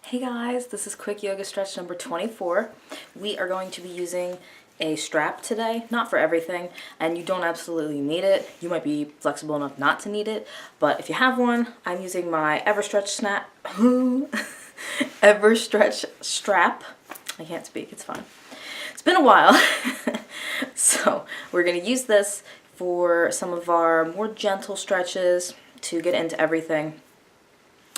Hey guys, this is quick yoga stretch number 24. We are going to be using a strap today, not for everything, and you don't absolutely need it. You might be flexible enough not to need it, but if you have one, I'm using my Everstretch strap. I can't speak, it's fine. It's been a while. So we're going to use this for some of our more gentle stretches to get into everything.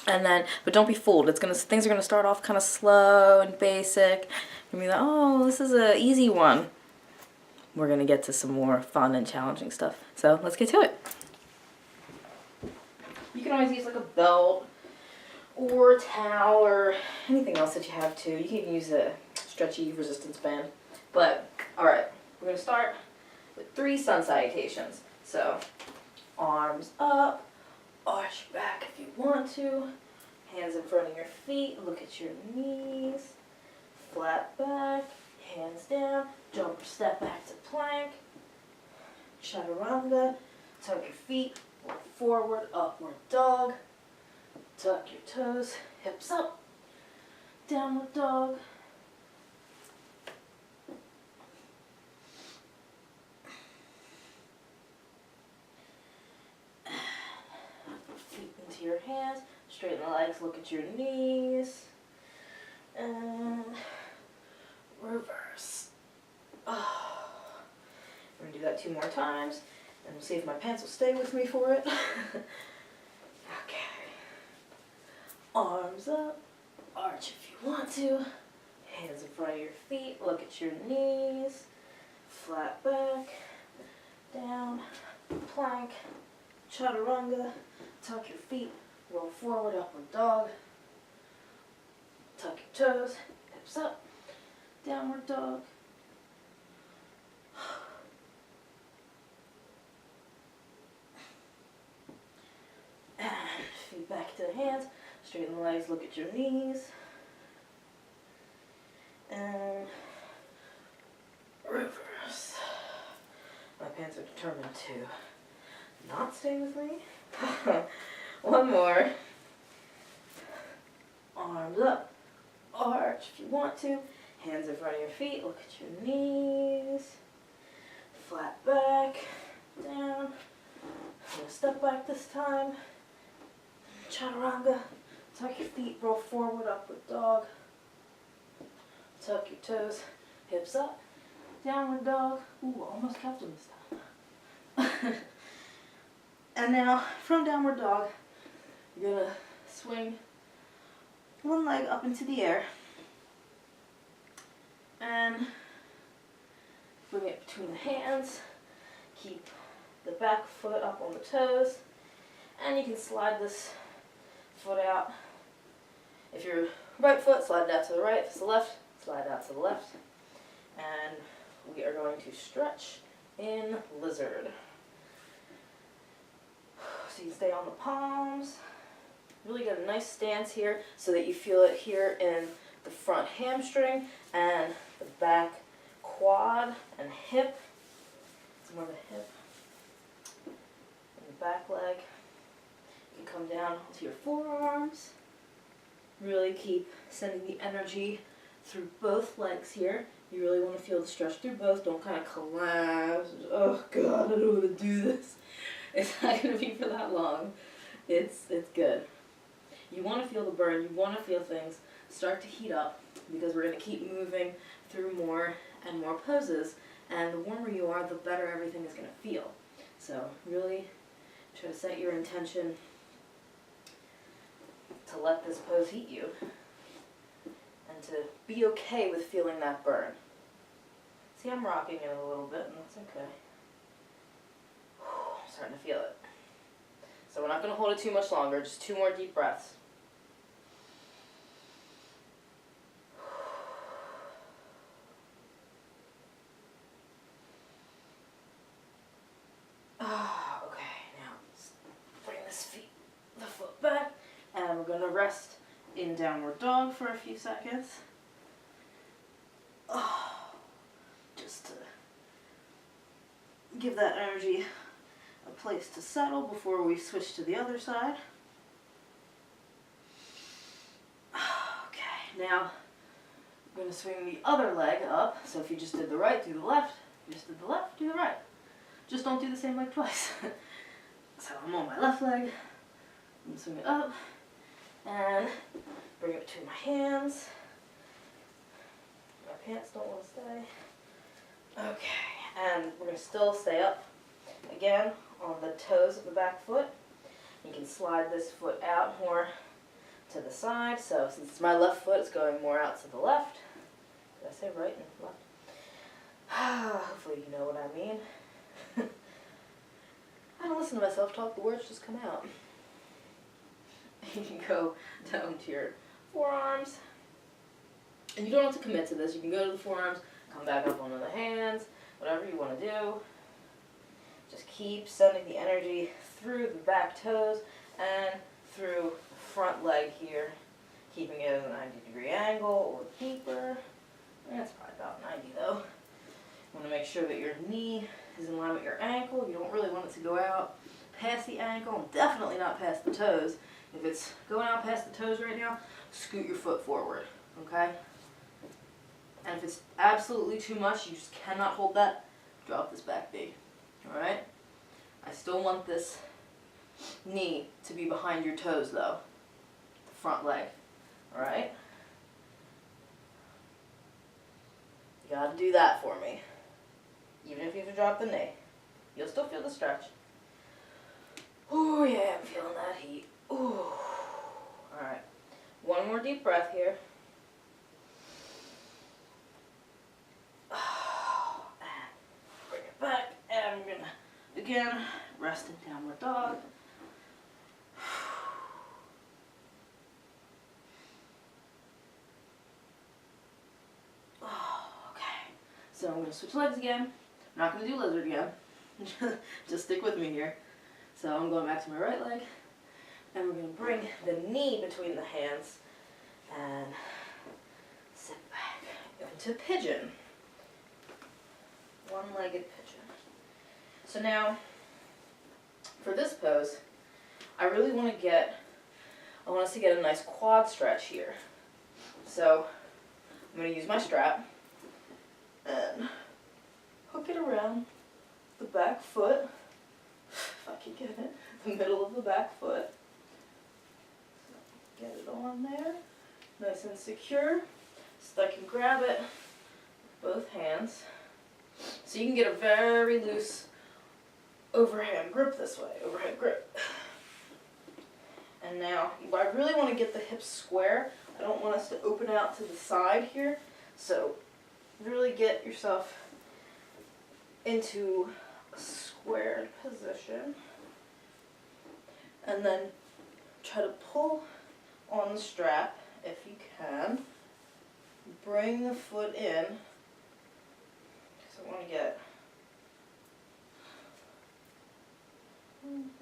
And then, but don't be fooled. Things are gonna start off kind of slow and basic. You're gonna be like, oh, this is an easy one. We're gonna get to some more fun and challenging stuff. So let's get to it. You can always use like a belt or a towel or anything else that you have too. You can even use a stretchy resistance band. But all right, we're gonna start with 3 sun salutations. So arms up. Arch back if you want to. Hands in front of your feet. Look at your knees. Flat back. Hands down. Jump or step back to plank. Chaturanga. Tuck your feet. Roll forward. Upward dog. Tuck your toes. Hips up. Downward dog. Your hands, straighten the legs, look at your knees, and reverse. Oh. We're going to do that 2 more times, and we'll see if my pants will stay with me for it. Okay. Arms up, arch if you want to, hands in front of your feet, look at your knees, flat back, down, plank, chaturanga. Tuck your feet, roll forward, upward dog. Tuck your toes, hips up, downward dog. And feet back to the hands, straighten the legs, look at your knees. And reverse. My pants are determined to not stay with me. One more. Arms up. Arch if you want to. Hands in front of your feet. Look at your knees. Flat back. Down. I'm going to step back this time. Chaturanga. Tuck your feet. Roll forward. Upward dog. Tuck your toes. Hips up. Downward dog. Ooh, almost kept them this time. And now, from downward dog, you're going to swing one leg up into the air and bring it between the hands. Keep the back foot up on the toes, and you can slide this foot out. If you're right foot, slide it out to the right. If it's the left, slide it out to the left. And we are going to stretch in lizard. So you stay on the palms, really get a nice stance here so that you feel it here in the front hamstring and the back quad and hip. It's more of a hip and the back leg. You can come down to your forearms. Really keep sending the energy through both legs here. You really want to feel the stretch through both. Don't kind of collapse. Oh God, I don't want to do this. It's not going to be for that long. It's good. You want to feel the burn. You want to feel things start to heat up because we're going to keep moving through more and more poses. And the warmer you are, the better everything is going to feel. So really try to set your intention to let this pose heat you and to be okay with feeling that burn. See, I'm rocking it a little bit, and that's okay. Starting to feel it. So we're not going to hold it too much longer, just 2 more deep breaths. Okay, now let's bring the foot back, and we're going to rest in downward dog for a few seconds. Just to give that energy a place to settle before we switch to the other side. Okay. Now, I'm going to swing the other leg up. So if you just did the right, do the left. If you just did the left, do the right. Just don't do the same leg twice. So I'm on my left leg. I'm going to swing it up and bring it between my hands. My pants don't want to stay. Okay, and we're going to still stay up again on the toes of the back foot. You can slide this foot out more to the side. So since it's my left foot, it's going more out to the left. Did I say right and left? Hopefully you know what I mean. I don't listen to myself talk, the words just come out. You can go down to your forearms. And you don't have to commit to this. You can go to the forearms, come back up onto the hands, whatever you want to do. Just keep sending the energy through the back toes and through the front leg here, keeping it at a 90-degree angle or deeper. That's probably about 90 though. You want to make sure that your knee is in line with your ankle. You don't really want it to go out past the ankle, and definitely not past the toes. If it's going out past the toes right now, scoot your foot forward, okay? And if it's absolutely too much, you just cannot hold that, drop this back knee, all right? I still want this knee to be behind your toes though, the front leg, all right? You gotta do that for me. Even if you have to drop the knee, you'll still feel the stretch. Oh yeah, I'm feeling that heat. Ooh. All right, one more deep breath here. And bring it back, and I'm gonna, again, rest in downward dog. Okay, so I'm gonna switch legs again. I'm not going to do lizard again. Just stick with me here. So I'm going back to my right leg. And we're going to bring the knee between the hands and sit back into pigeon. One-legged pigeon. So now, for this pose, I really want us to get a nice quad stretch here. So I'm going to use my strap and hook it around the back foot, if I can get it, the middle of the back foot. So get it on there, nice and secure, so I can grab it with both hands. So you can get a very loose overhand grip this way, overhead grip. And now, I really want to get the hips square. I don't want us to open out to the side here, so really get yourself into a squared position, and then try to pull on the strap if you can. Bring the foot in, because I want to get,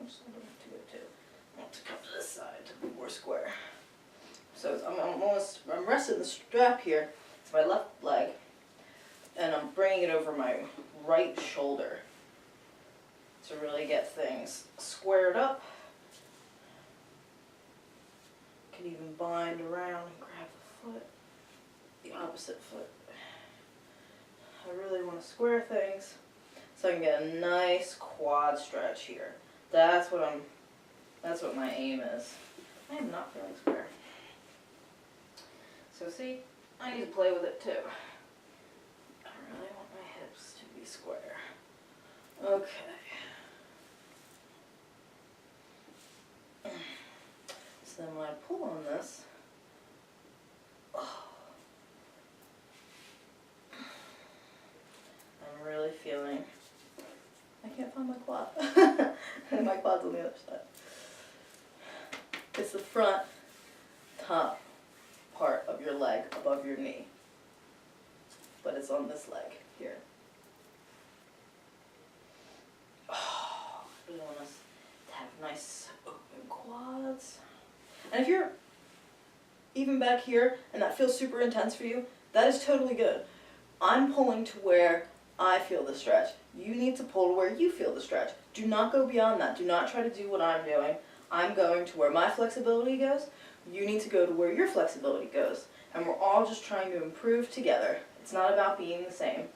which side do I have to go to? I want to come to this side to be more square. So I'm resting the strap here. It's my left leg, and I'm bringing it over my right shoulder to really get things squared up. Can even bind around and grab the foot, the opposite foot. I really want to square things so I can get a nice quad stretch here. That's what my aim is. I am not feeling square. So see, I need to play with it too. I really want my hips to be square. Okay. So then when I pull on this, I'm really feeling, I can't find my quad. My quad's on the other side. It's the front top part of your leg above your knee, but it's on this leg here. Oh, I really want us to have nice open quads. And if you're even back here and that feels super intense for you, that is totally good. I'm pulling to where I feel the stretch. You need to pull to where you feel the stretch. Do not go beyond that. Do not try to do what I'm doing. I'm going to where my flexibility goes. You need to go to where your flexibility goes. And we're all just trying to improve together. It's not about being the same.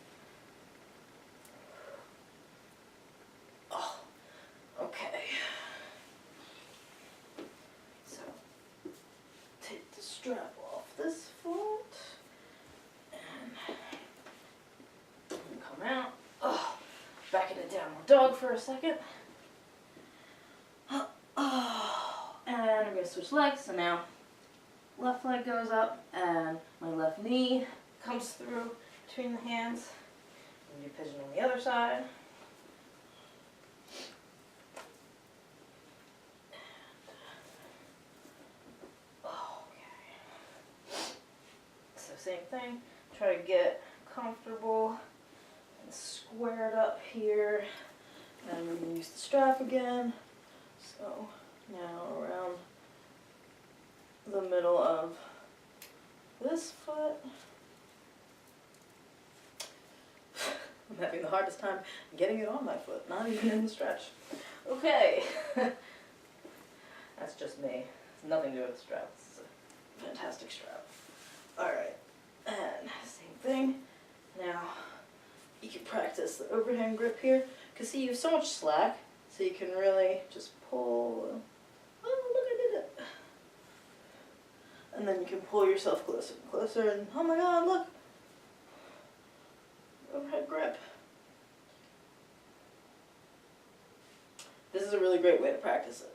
Oh, okay. So, take the strap off this foot. And come out. Oh, back into downward dog for a second. Oh, and I'm going to switch legs. So now, left leg goes up, and my left knee comes through between the hands. And you pigeon on the other side. Okay. So same thing. Try to get comfortable and squared up here. And we're going to use the strap again. So now around the middle of this foot. I'm having the hardest time getting it on my foot, not even in the stretch. Okay. That's just me. It's nothing to do with the strap. It's a fantastic strap. Alright. And same thing. Now, you can practice the overhand grip here. Because see, you have so much slack, so you can really just pull. Oh, look, I did it. And then you can pull yourself closer and closer, and oh my god, look! Overhead grip. This is a really great way to practice it.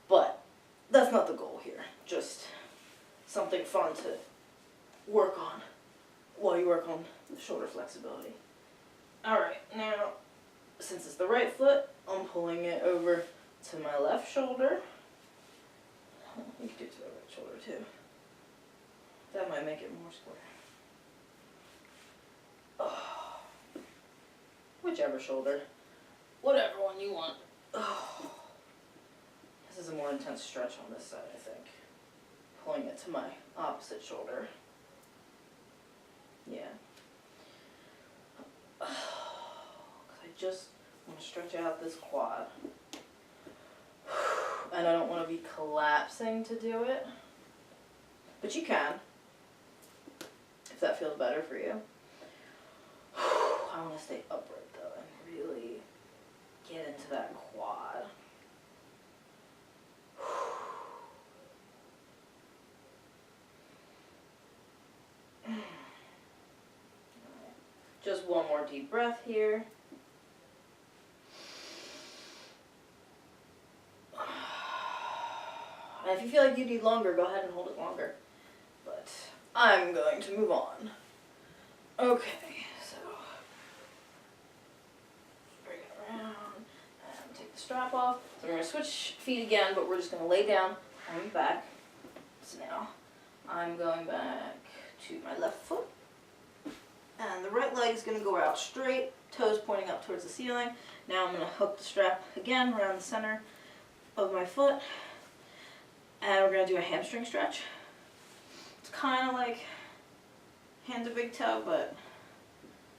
But that's not the goal here. Just something fun to work on while you work on the shoulder flexibility. Alright, now, since it's the right foot, I'm pulling it over to my left shoulder. You can do it to the right shoulder too. That might make it more square. Oh. Whichever shoulder. Whatever one you want. Oh. This is a more intense stretch on this side, I think. Pulling it to my opposite shoulder. Yeah. Because I just want to stretch out this quad. And I don't want to be collapsing to do it. But you can, if that feels better for you. I want to stay upright though and really get into that quad. Just one more deep breath here. And if you feel like you need longer, go ahead and hold it longer. But I'm going to move on. Okay, so bring it around and take the strap off. So we're going to switch feet again, but we're just going to lay down on the back. So now I'm going back to my left foot. And the right leg is going to go out straight, toes pointing up towards the ceiling. Now I'm going to hook the strap again around the center of my foot. And we're going to do a hamstring stretch. It's kind of like hand to big toe, but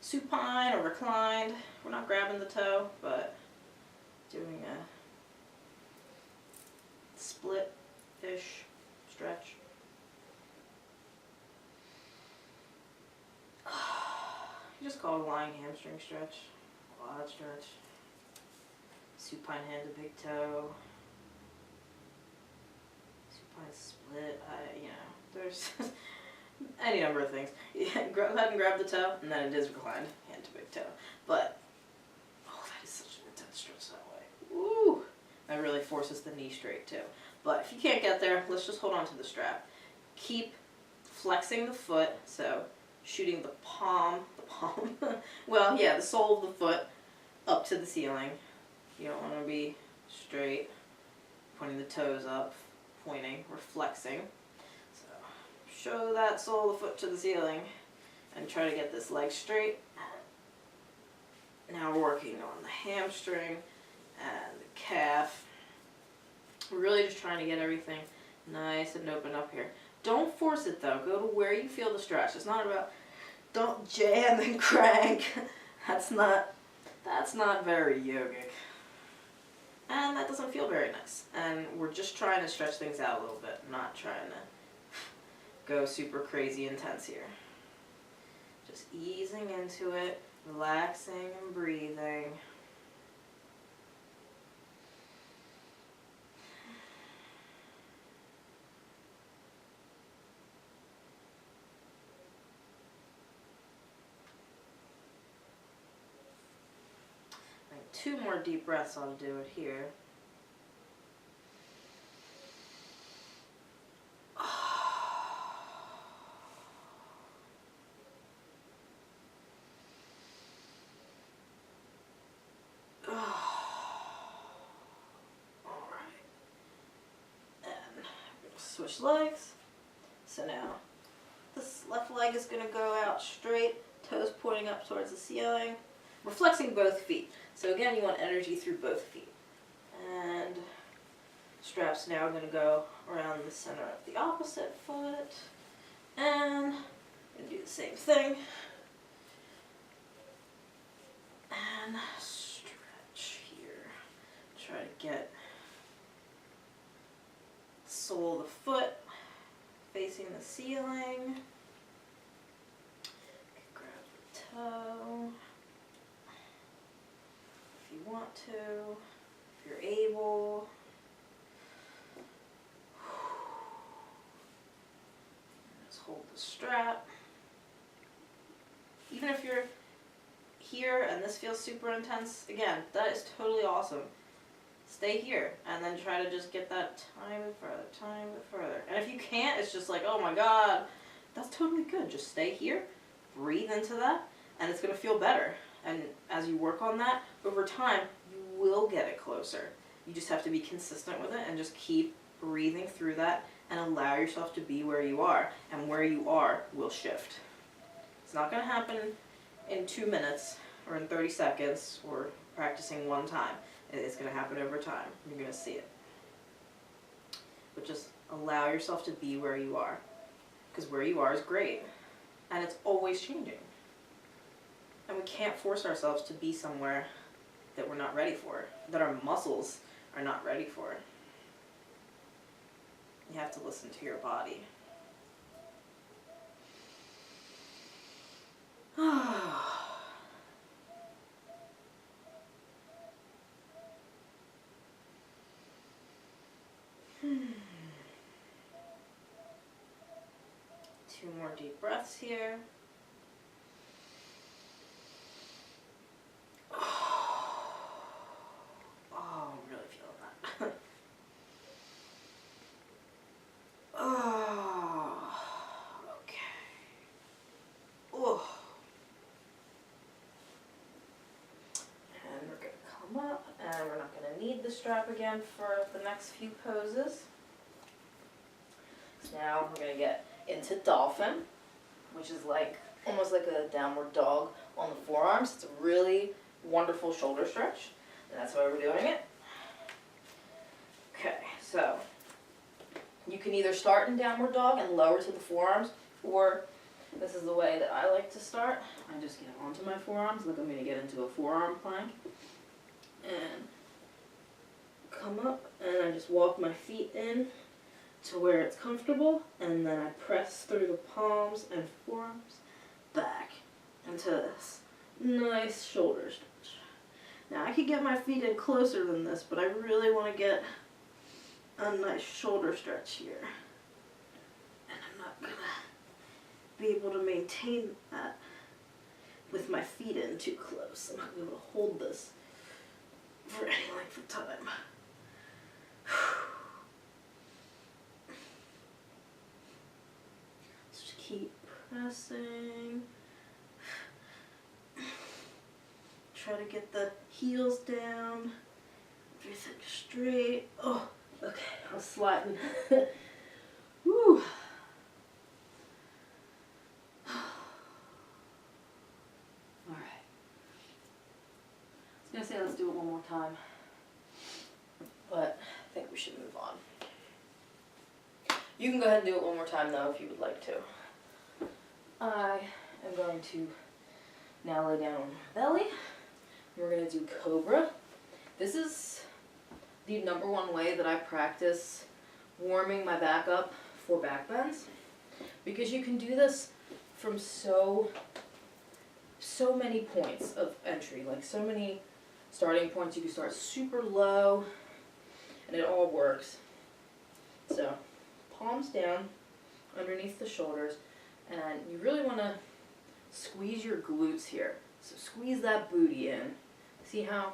supine or reclined. We're not grabbing the toe, but doing a split-ish stretch. You just call it a lying hamstring stretch, quad stretch, supine hand to big toe, supine split, there's any number of things. Yeah, go ahead and grab the toe, and then it is reclined hand to big toe. But, oh, that is such an intense stretch that way. Woo! That really forces the knee straight too. But if you can't get there, let's just hold on to the strap. Keep flexing the foot, so shooting the well, yeah, the sole of the foot up to the ceiling. You don't want to be straight, pointing the toes up, pointing, we're flexing. So show that sole of the foot to the ceiling and try to get this leg straight. Now we're working on the hamstring and the calf. We're really just trying to get everything nice and open up here. Don't force it though. Go to where you feel the stretch. It's not about, don't jam and crank. That's not very yogic. And that doesn't feel very nice. And we're just trying to stretch things out a little bit, not trying to go super crazy intense here. Just easing into it, relaxing and breathing. Like 2 more deep breaths, I'll do it here. Switch legs. So now this left leg is going to go out straight, toes pointing up towards the ceiling. We're flexing both feet. So again, you want energy through both feet. And straps now are going to go around the center of the opposite foot. And I'm going to do the same thing. And stretch here. Try to get sole of the foot facing the ceiling. Grab the toe if you want to, if you're able. Just hold the strap. Even if you're here and this feels super intense, again, that is totally awesome. Stay here and then try to just get that tiny bit further. And if you can't, it's just like, oh my God, that's totally good. Just stay here, breathe into that, and it's going to feel better. And as you work on that, over time, you will get it closer. You just have to be consistent with it and just keep breathing through that and allow yourself to be where you are. And where you are will shift. It's not going to happen in 2 minutes or in 30 seconds or practicing one time. It's going to happen over time. You're going to see it. But just allow yourself to be where you are. Because where you are is great. And it's always changing. And we can't force ourselves to be somewhere that we're not ready for. That our muscles are not ready for. You have to listen to your body. Two more deep breaths here. Oh, I'm really feeling that. Oh, okay. Oh. And we're going to come up, and we're not going to need the strap again for the next few poses. So now we're going to get into dolphin, which is like almost like a downward dog on the forearms. It's a really wonderful shoulder stretch, and that's why we're doing it. Okay, so you can either start in downward dog and lower to the forearms, or this is the way that I like to start. I just get onto my forearms, like I'm going to get into a forearm plank, and come up, and I just walk my feet in to where it's comfortable, and then I press through the palms and forearms back into this nice shoulder stretch. Now I could get my feet in closer than this, but I really want to get a nice shoulder stretch here. And I'm not going to be able to maintain that with my feet in too close. I'm not going to be able to hold this for any length of time. Just keep pressing. Try to get the heels down. Everything straight. Oh, okay, I was sliding. Woo. Alright. I was going to say let's do it one more time, but I think we should move on. You can go ahead and do it one more time though if you would like to. I am going to now lay down on my belly. We're going to do cobra. This is the #1 way that I practice warming my back up for back bends, because you can do this from so many points of entry, like so many starting points. You can start super low and it all works. So palms down underneath the shoulders, and you really want to squeeze your glutes here. So squeeze that booty in. See how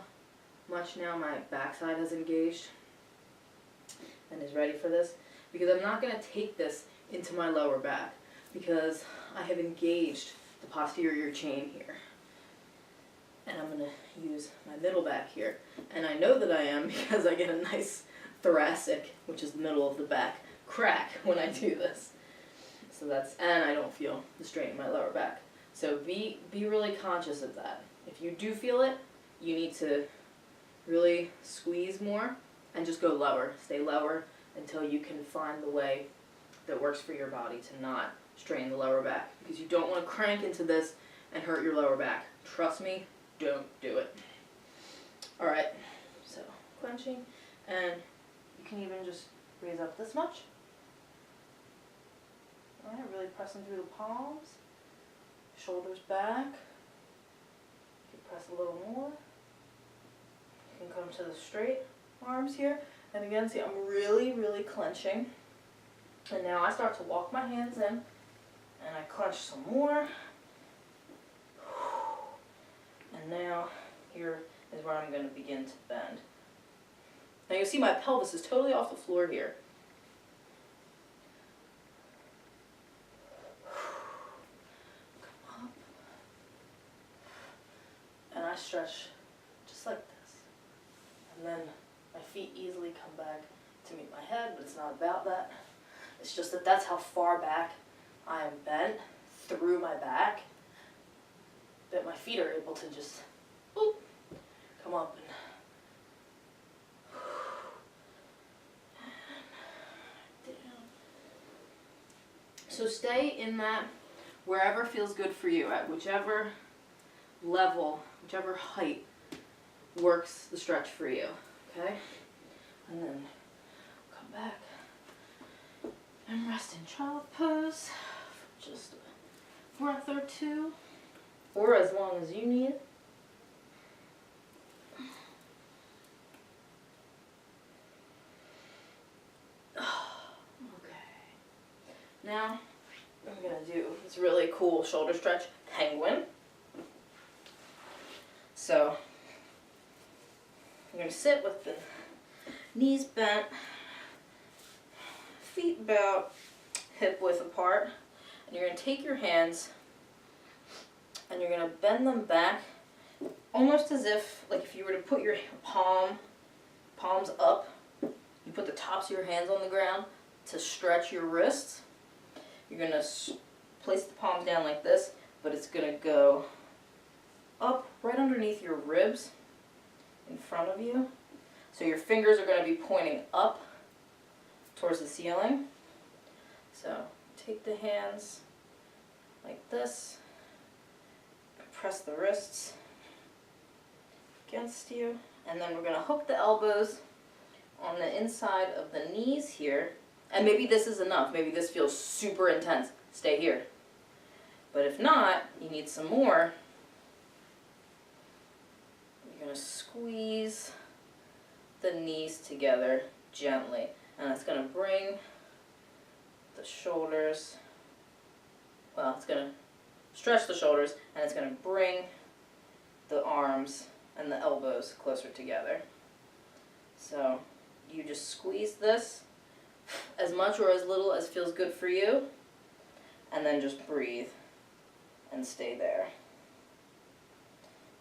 much now my backside has engaged and is ready for this? Because I'm not going to take this into my lower back, because I have engaged the posterior chain here. And I'm going to use my middle back here. And I know that I am because I get a nice thoracic, which is the middle of the back, crack when I do this. So that's, and I don't feel the strain in my lower back. So be really conscious of that. If you do feel it, you need to really squeeze more and just go lower. Stay lower until you can find the way that works for your body to not strain the lower back. Because you don't want to crank into this and hurt your lower back. Trust me, don't do it. Alright, so clenching, and you can even just raise up this much. Alright, really pressing through the palms, shoulders back. You can press a little more. You can come to the straight arms here. And again, see, I'm really, really clenching. And now I start to walk my hands in, and I clench some more. And now here is where I'm going to begin to bend. Now you'll see my pelvis is totally off the floor here. Come up. And I stretch just like this. And then my feet easily come back to meet my head, but it's not about that. It's just that that's how far back I am bent through my back, that my feet are able to just come up and down. So stay in that wherever feels good for you, at whichever level, whichever height works the stretch for you, okay? And then come back and rest in child pose for just a breath or two, or as long as you need. Okay. Now I'm going to do this really cool shoulder stretch, penguin. So I'm going to sit with the knees bent, feet about hip width apart, and you're going to take your hands and you're going to bend them back almost as if, like if you were to put your palms up, you put the tops of your hands on the ground to stretch your wrists. You're going to place the palms down like this, but it's going to go up right underneath your ribs in front of you. So your fingers are going to be pointing up towards the ceiling. So take the hands like this, press the wrists against you, and then we're going to hook the elbows on the inside of the knees here. And maybe this is enough. Maybe this feels super intense. Stay here. But if not, you need some more. You're going to squeeze the knees together gently, and it's going to bring the shoulders, well, it's going to stretch the shoulders, and it's going to bring the arms and the elbows closer together. So you just squeeze this as much or as little as feels good for you, and then just breathe and stay there.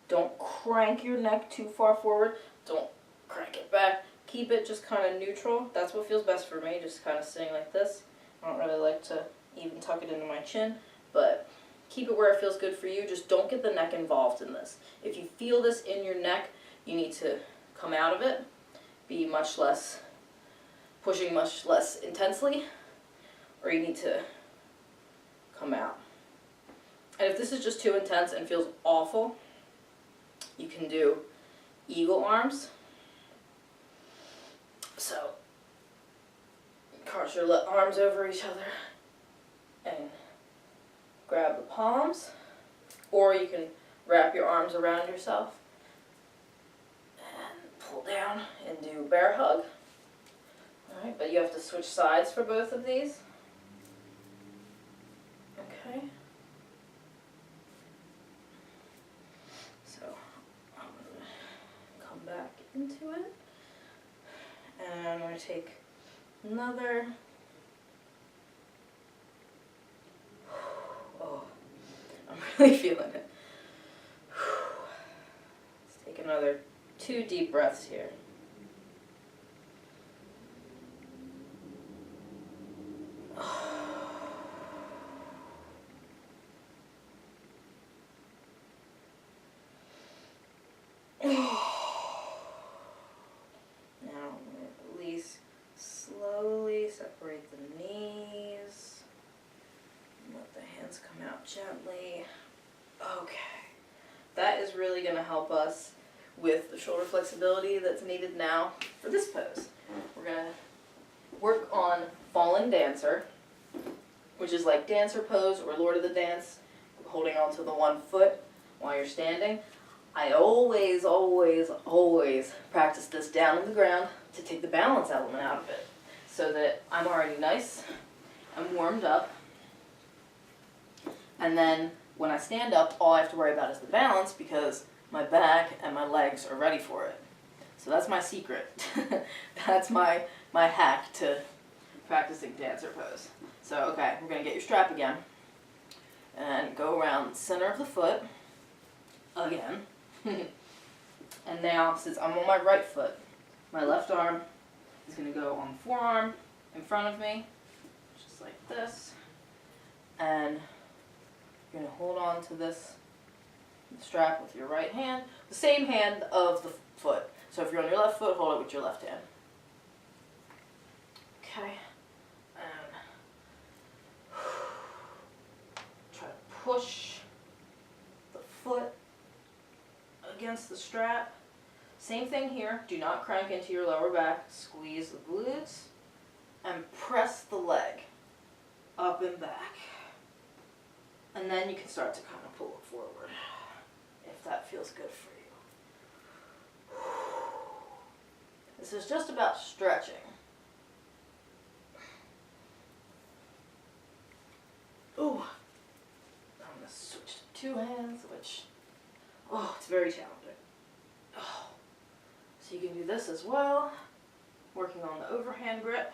Don't crank your neck too far forward. Don't crank it back. Keep it just kind of neutral. That's what feels best for me, just kind of sitting like this. I don't really like to even tuck it into my chin, but keep it where it feels good for you. Just don't get the neck involved in this. If you feel this in your neck, you need to come out of it, be much less, pushing much less intensely, or you need to come out. And if this is just too intense and feels awful, you can do eagle arms. So, cross your arms over each other and grab the palms, or you can wrap your arms around yourself and pull down and do bear hug. Alright, but you have to switch sides for both of these. Okay. So, I'm going to come back into it. And I'm going to take another. Oh, I'm really feeling it. Let's take another 2 deep breaths here. Slowly separate the knees. Let the hands come out gently. Okay. That is really going to help us with the shoulder flexibility that's needed now for this pose. We're going to work on fallen dancer, which is like dancer pose or Lord of the Dance, holding onto the one foot while you're standing. I always practice this down on the ground to take the balance element out of it, so that I'm already nice and warmed up. And then when I stand up, all I have to worry about is the balance, because my back and my legs are ready for it. So that's my secret. That's my hack to practicing dancer pose. So, okay, we're going to get your strap again. And go around the center of the foot again. And now, since I'm on my right foot, my left arm is going to go on the forearm in front of me, just like this. And you're going to hold on to this strap with your right hand, the same hand of the foot. So if you're on your left foot, hold it with your left hand. Okay. And try to push the foot against the strap. Same thing here. Do not crank into your lower back. Squeeze the glutes and press the leg up and back. And then you can start to kind of pull it forward if that feels good for you. This is just about stretching. Ooh. I'm going to switch to 2 hands, which, it's very challenging. Oh. So you can do this as well, working on the overhand grip,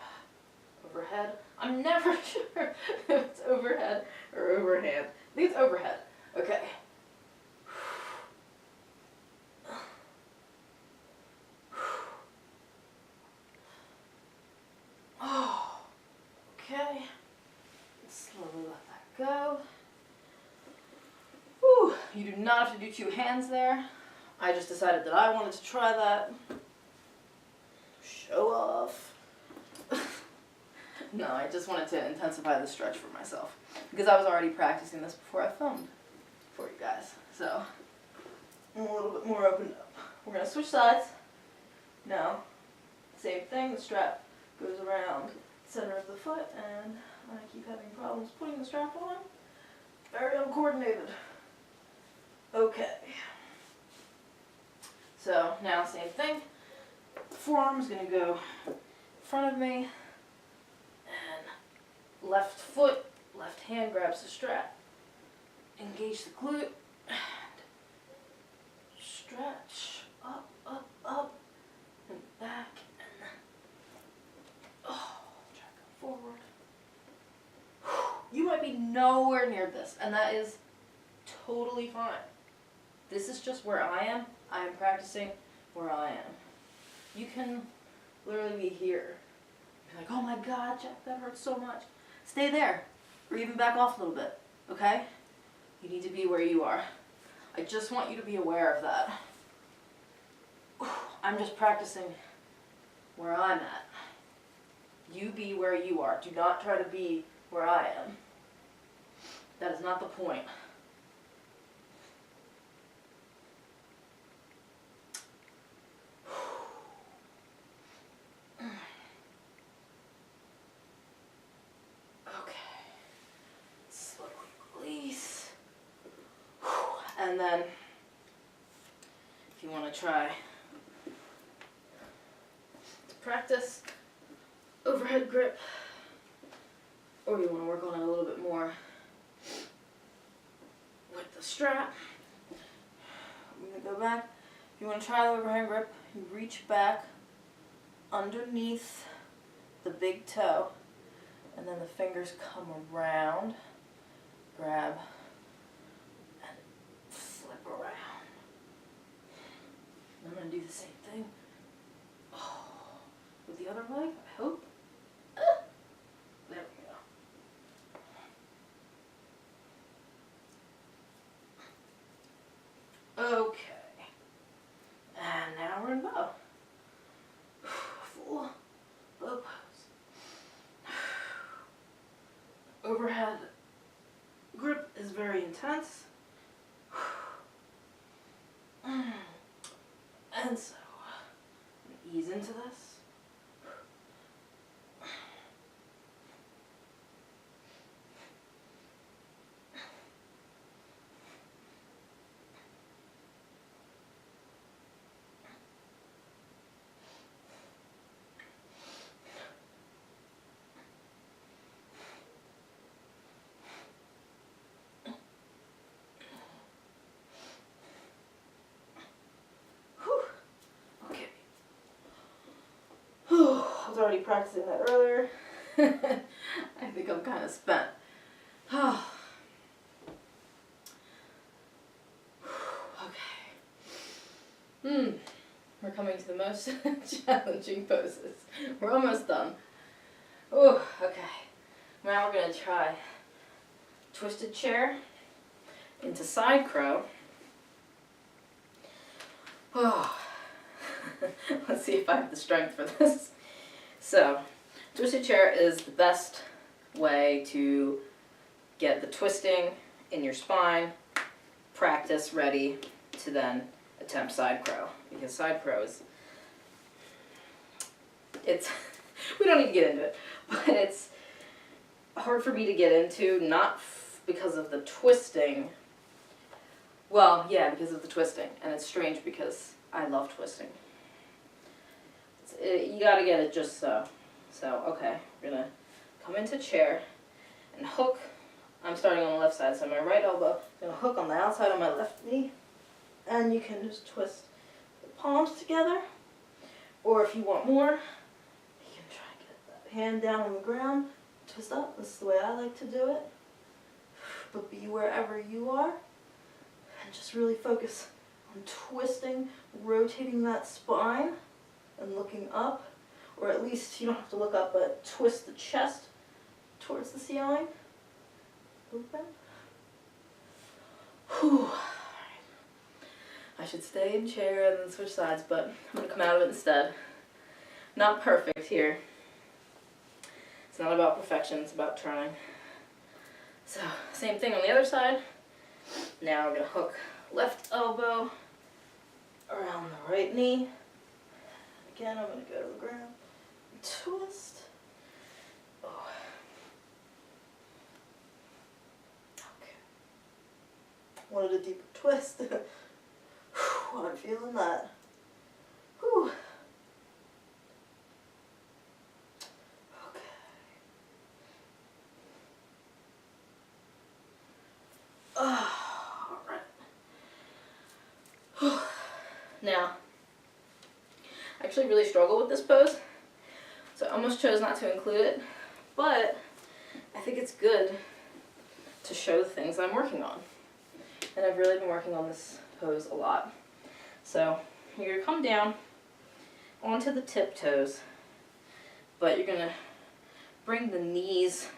overhead. I'm never sure if it's overhead or overhand. I think it's overhead. Okay. Oh, okay. Slowly let that go. Whew. You do not have to do 2 hands there. I just decided that I wanted to try that. Show off. No, I just wanted to intensify the stretch for myself, because I was already practicing this before I filmed for you guys. So, I'm a little bit more opened up. We're going to switch sides. Now, same thing, the strap goes around the center of the foot, and I keep having problems putting the strap on. Very uncoordinated. Okay. So, now same thing. The forearm is going to go in front of me, and left foot, left hand grabs the strap. Engage the glute, and stretch up, up, up, and back, and try to go forward. You might be nowhere near this, and that is totally fine. This is just where I am. I am practicing where I am. You can literally be here. You're like, oh my God, Jack, that hurts so much. Stay there, or even back off a little bit, okay? You need to be where you are. I just want you to be aware of that. I'm just practicing where I'm at. You be where you are. Do not try to be where I am. That is not the point. And then if you want to try to practice overhead grip, or you want to work on it a little bit more with the strap, I'm going to go back. If you want to try the overhead grip, you reach back underneath the big toe, and then the fingers come around, grab, and flip around. I'm going to do the same thing with the other leg, I hope. There we go. Okay. And now we're in bow. Full bow pose. Overhead grip is very intense. And so, I'm going to ease into this. I was already practicing that earlier. I think I'm kind of spent. Okay. We're coming to the most challenging poses. We're almost done. Oh, okay. Now we're going to try twisted chair into side crow. Oh. Let's see if I have the strength for this. So, twisted chair is the best way to get the twisting in your spine, practice ready to then attempt side crow. Because side crow is, we don't need to get into it, but it's hard for me to get into, not because of the twisting. Well, yeah, because of the twisting, and it's strange because I love twisting. You gotta get it just so. So, okay, we're gonna come into chair and hook. I'm starting on the left side, so my right elbow is gonna hook on the outside of my left knee, and you can just twist the palms together. Or if you want more, you can try and get that hand down on the ground, twist up. This is the way I like to do it. But be wherever you are, and just really focus on twisting, rotating that spine, and looking up, or at least you don't have to look up, but twist the chest towards the ceiling. Open. Whew. I should stay in chair and then switch sides, but I'm going to come out of it instead. Not perfect here. It's not about perfection, it's about trying. So, same thing on the other side. Now we're going to hook left elbow around the right knee. Again, I'm going to go to the ground and twist. Oh. Okay. Wanted a deeper twist. I'm feeling that. Whew. Okay. All right. Now, I actually really struggle with this pose, so I almost chose not to include it, but I think it's good to show the things I'm working on. And I've really been working on this pose a lot. So you're going to come down onto the tiptoes, but you're going to bring the knees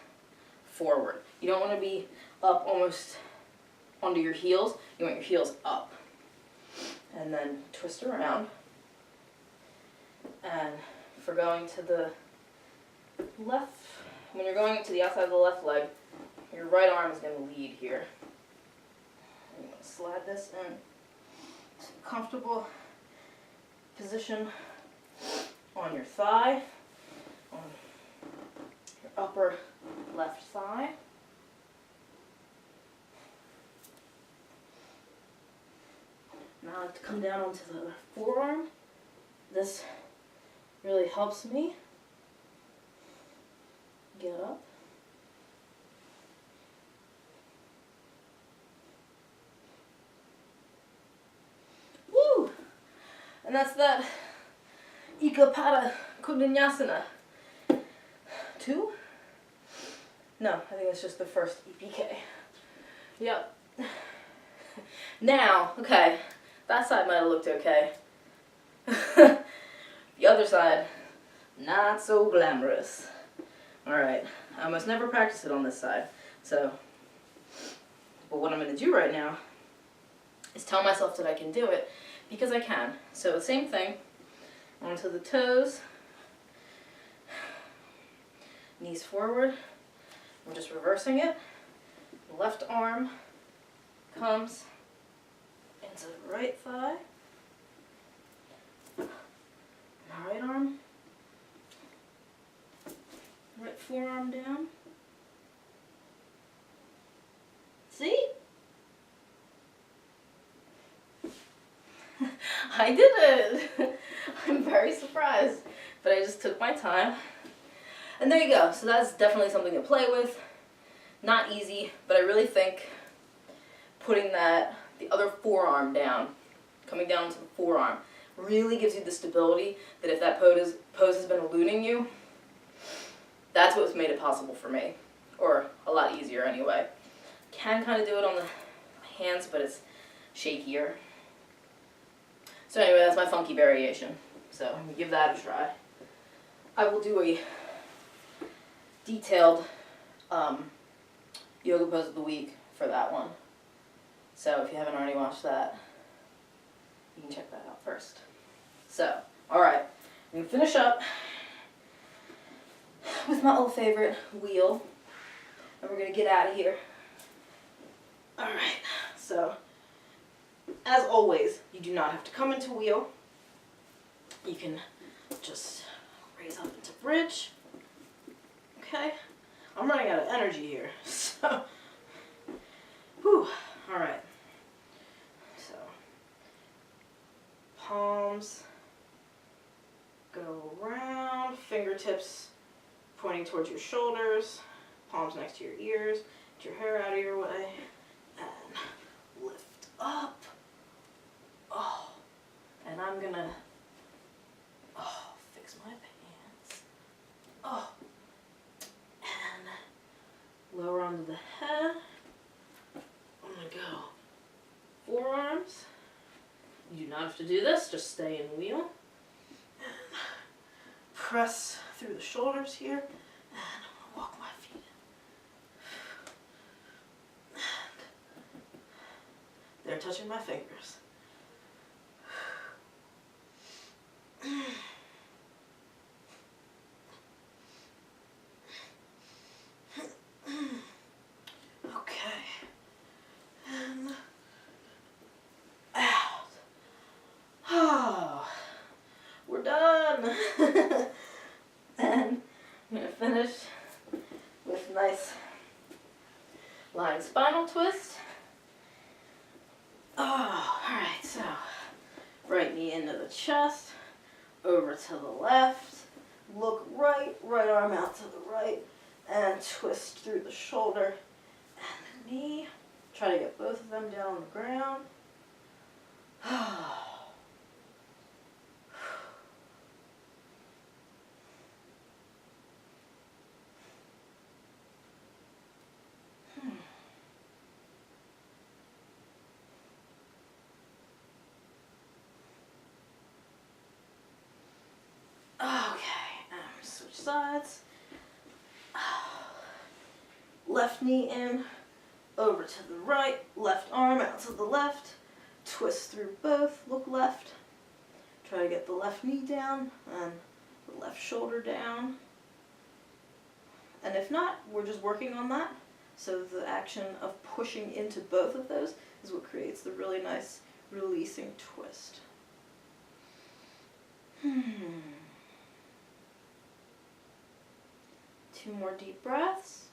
forward. You don't want to be up almost onto your heels. You want your heels up. And then twist around. And for going to the left, when you're going to the outside of the left leg, your right arm is going to lead here. And you want to slide this in to a comfortable position on your thigh, on your upper left thigh. to come down onto the forearm. This really helps me get up. Woo! And that's that Ekapada Kundanyasana. 2? No, I think it's just the first EPK. Yep. Now, okay, that side might have looked okay. The other side, not so glamorous. Alright, I almost never practice it on this side. So, but what I'm going to do right now is tell myself that I can do it because I can. So the same thing, onto the toes, knees forward. I'm just reversing it. Left arm comes into the right thigh. Right arm, right forearm down. See? I did it! I'm very surprised, but I just took my time. And there you go. So that's definitely something to play with. Not easy, but I really think putting the other forearm down, coming down to the forearm, really gives you the stability that if that pose has been eluding you, that's what's made it possible for me. Or a lot easier anyway. Can kind of do it on the hands, but it's shakier. So anyway, that's my funky variation. So I'm going to give that a try. I will do a detailed yoga pose of the week for that one. So if you haven't already watched that, you can check that out first. So, alright, I'm going to finish up with my old favorite wheel, and we're going to get out of here. Alright, so, as always, you do not have to come into wheel. You can just raise up into bridge. Okay, I'm running out of energy here, so, whew, alright. So, palms go around, fingertips pointing towards your shoulders, palms next to your ears, get your hair out of your way, and lift up. Oh, and I'm gonna, fix my pants. Oh, and lower onto the head. I'm gonna go forearms. You do not have to do this, just stay in wheel. And press through the shoulders here, and walk my feet in. And they're touching my fingers. Okay. And out. Oh, we're done. And I'm going to finish with a nice lying spinal twist. Oh, alright, so right knee into the chest, over to the left, look right, right arm out to the right, and twist through the shoulder and the knee. Try to get both of them down on the ground. Okay, and switch sides. Left knee in, over to the right, left arm out to the left, twist through both, look left. Try to get the left knee down and the left shoulder down. And if not, we're just working on that. So the action of pushing into both of those is what creates the really nice releasing twist. Two more deep breaths.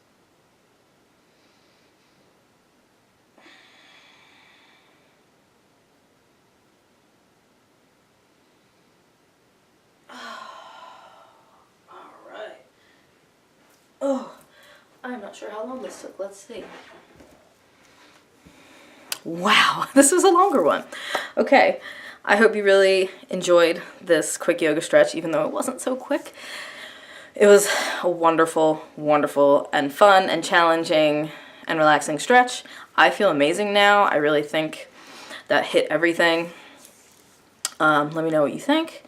not sure how long this took. Let's see. Wow, this was a longer one. Okay, I hope you really enjoyed this quick yoga stretch, even though it wasn't so quick. It was a wonderful, wonderful, and fun and challenging and relaxing stretch. I feel amazing now. I really think that hit everything. Let me know what you think.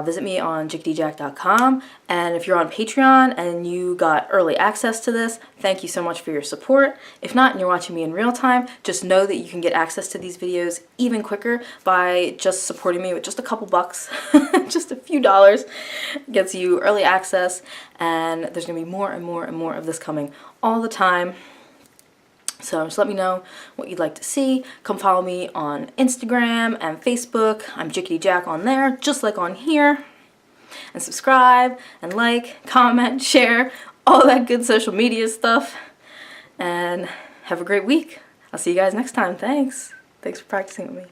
Visit me on jickadyjack.com, and if you're on Patreon and you got early access to this, thank you so much for your support. If not, and you're watching me in real time, just know that you can get access to these videos even quicker by just supporting me with just a couple bucks. Just a few dollars gets you early access, and there's gonna be more and more and more of this coming all the time. So just let me know what you'd like to see. Come follow me on Instagram and Facebook. I'm Jickety Jack on there, just like on here. And subscribe and like, comment, share, all that good social media stuff. And have a great week. I'll see you guys next time. Thanks. Thanks for practicing with me.